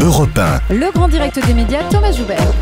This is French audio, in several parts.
Europe 1. Le grand direct des médias, Thomas Joubert.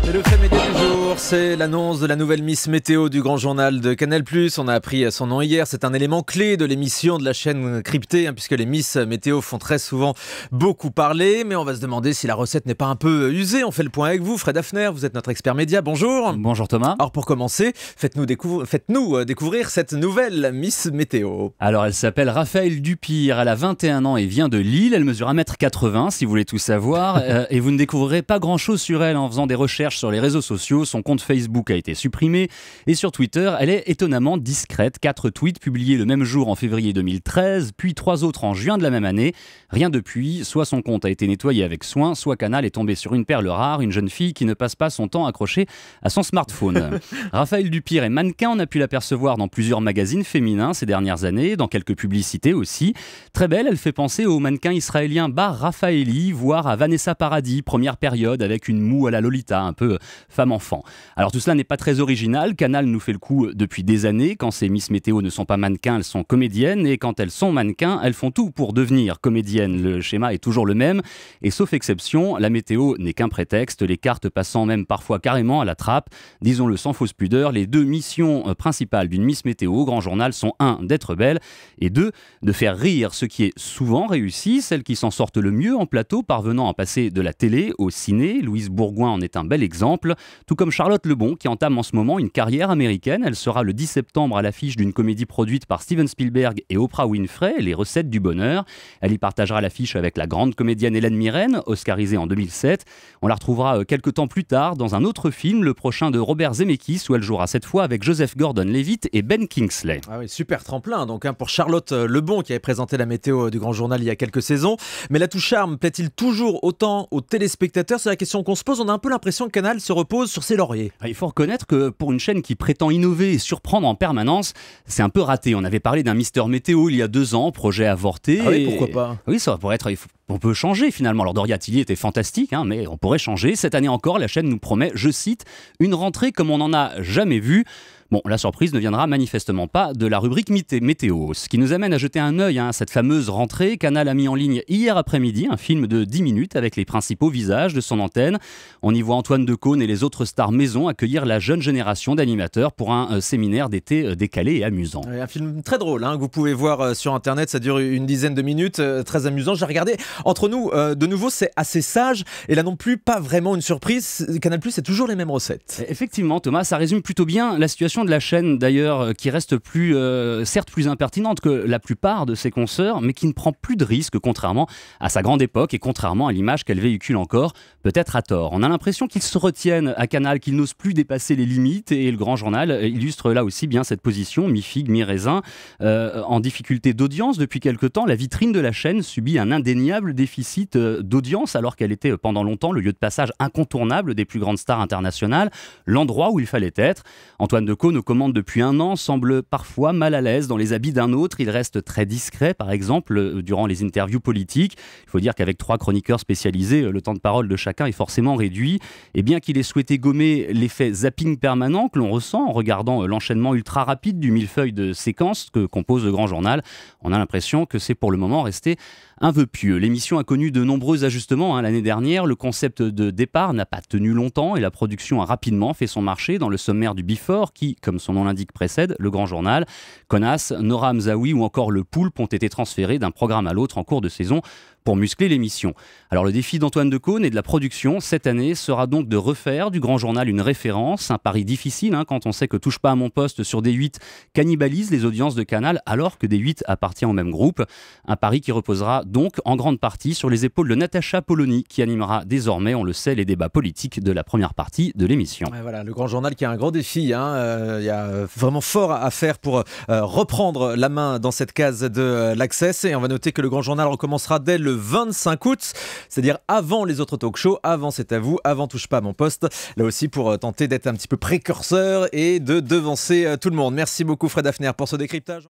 Et le fait média du jour, c'est l'annonce de la nouvelle Miss Météo du Grand Journal de Canal+. On a appris son nom hier. C'est un élément clé de l'émission de la chaîne cryptée, puisque les Miss Météo font très souvent beaucoup parler. Mais on va se demander si la recette n'est pas un peu usée. On fait le point avec vous, Fred Hafner. Vous êtes notre expert média. Bonjour. Bonjour Thomas. Alors pour commencer, faites-nous découvrir cette nouvelle Miss Météo. Alors elle s'appelle Raphaëlle Dupire. Elle a 21 ans et vient de Lille. Elle mesure 1m80 si vous voulez tout savoir. Et vous ne découvrirez pas grand-chose sur elle en faisant des recherches sur les réseaux sociaux. Son compte Facebook a été supprimé. Et sur Twitter, elle est étonnamment discrète. 4 tweets publiés le même jour en février 2013, puis 3 autres en juin de la même année. Rien depuis. Soit son compte a été nettoyé avec soin, soit Canal est tombé sur une perle rare, une jeune fille qui ne passe pas son temps accrochée à son smartphone. Raphaëlle Dupire est mannequin. On a pu l'apercevoir dans plusieurs magazines féminins ces dernières années, dans quelques publicités aussi. Très belle, elle fait penser au mannequin israélien Bar Raffaeli, voire à Vanessa Paradis, première période, avec une moue à la Lolita, un peu femme-enfant. Alors tout cela n'est pas très original. Canal nous fait le coup depuis des années. Quand ces Miss Météo ne sont pas mannequins, elles sont comédiennes. Et quand elles sont mannequins, elles font tout pour devenir comédiennes. Le schéma est toujours le même. Et sauf exception, la météo n'est qu'un prétexte. Les cartes passant même parfois carrément à la trappe. Disons-le sans fausse pudeur, les deux missions principales d'une Miss Météo au Grand Journal sont 1. D'être belle et 2. De faire rire, ce qui est souvent réussi. Celles qui s'en sortent le mieux en plateau, parvenant à passer de la télé au ciné. Louise Bourgoin en est un bel exemple. Tout comme Charlotte Lebon qui entame en ce moment une carrière américaine. Elle sera le 10 septembre à l'affiche d'une comédie produite par Steven Spielberg et Oprah Winfrey, Les Recettes du Bonheur. Elle y partagera l'affiche avec la grande comédienne Hélène Mirren, oscarisée en 2007. On la retrouvera quelques temps plus tard dans un autre film, le prochain de Robert Zemeckis, où elle jouera cette fois avec Joseph Gordon-Levitt et Ben Kingsley. Ah oui, super tremplin donc pour Charlotte Lebon qui avait présenté la météo du Grand Journal il y a quelques saisons. Mais l'atout charme plaît-il toujours autant aux téléspectateurs? C'est la question qu'on se pose. On a un peu l'impression que Canal se repose sur ses lauriers. Il faut reconnaître que pour une chaîne qui prétend innover et surprendre en permanence, c'est un peu raté. On avait parlé d'un Mister Météo il y a 2 ans, projet avorté. Ah oui, pourquoi pas? Oui, ça pourrait être... On peut changer finalement. Alors Doria Tilly était fantastique, mais on pourrait changer. Cette année encore, la chaîne nous promet, je cite, une rentrée comme on n'en a jamais vu. Bon, la surprise ne viendra manifestement pas de la rubrique météo. Ce qui nous amène à jeter un œil à cette fameuse rentrée. Canal a mis en ligne hier après-midi un film de 10 minutes avec les principaux visages de son antenne. On y voit Antoine Decaune et les autres stars maison accueillir la jeune génération d'animateurs pour un séminaire d'été décalé et amusant. Un film très drôle que vous pouvez voir sur internet, ça dure une dizaine de minutes, très amusant. J'ai regardé, entre nous, de nouveau c'est assez sage et là non plus pas vraiment une surprise. Canal+, c'est toujours les mêmes recettes. Effectivement Thomas, ça résume plutôt bien la situation de la chaîne d'ailleurs, qui reste certes plus impertinente que la plupart de ses consoeurs, mais qui ne prend plus de risques contrairement à sa grande époque et contrairement à l'image qu'elle véhicule encore, peut-être à tort. On a l'impression qu'ils se retiennent à Canal, qu'ils n'osent plus dépasser les limites et le Grand Journal illustre là aussi bien cette position, mi-figue, mi-raisin. En difficulté d'audience depuis quelque temps, la vitrine de la chaîne subit un indéniable déficit d'audience alors qu'elle était pendant longtemps le lieu de passage incontournable des plus grandes stars internationales, l'endroit où il fallait être. Antoine Decaune, aux commandes depuis 1 an, semble parfois mal à l'aise dans les habits d'un autre. Il reste très discret, par exemple, durant les interviews politiques. Il faut dire qu'avec 3 chroniqueurs spécialisés, le temps de parole de chacun est forcément réduit. Et bien qu'il ait souhaité gommer l'effet zapping permanent que l'on ressent en regardant l'enchaînement ultra rapide du millefeuille de séquences que compose le Grand Journal, on a l'impression que c'est pour le moment resté un vœu pieux. L'émission a connu de nombreux ajustements l'année dernière. Le concept de départ n'a pas tenu longtemps et la production a rapidement fait son marché dans le sommaire du Before qui, comme son nom l'indique, précède le Grand Journal. Connasse, Nora Hamzaoui ou encore Le Poulpe ont été transférés d'un programme à l'autre en cours de saison pour muscler l'émission. Alors le défi d'Antoine Decaune et de la production cette année sera donc de refaire du Grand Journal une référence, un pari difficile quand on sait que Touche pas à mon poste sur D8 cannibalise les audiences de Canal alors que D8 appartient au même groupe. Un pari qui reposera donc en grande partie sur les épaules de Natacha Polony qui animera désormais, on le sait, les débats politiques de la première partie de l'émission. Ouais, voilà, le Grand Journal qui a un grand défi. Il y a vraiment fort à faire pour reprendre la main dans cette case de l'Access. Et on va noter que le Grand Journal recommencera dès le 25 août, c'est-à-dire avant les autres talk-shows, avant C'est à vous, avant Touche pas à mon poste. Là aussi pour tenter d'être un petit peu précurseur et de devancer tout le monde. Merci beaucoup Fred Hafner pour ce décryptage.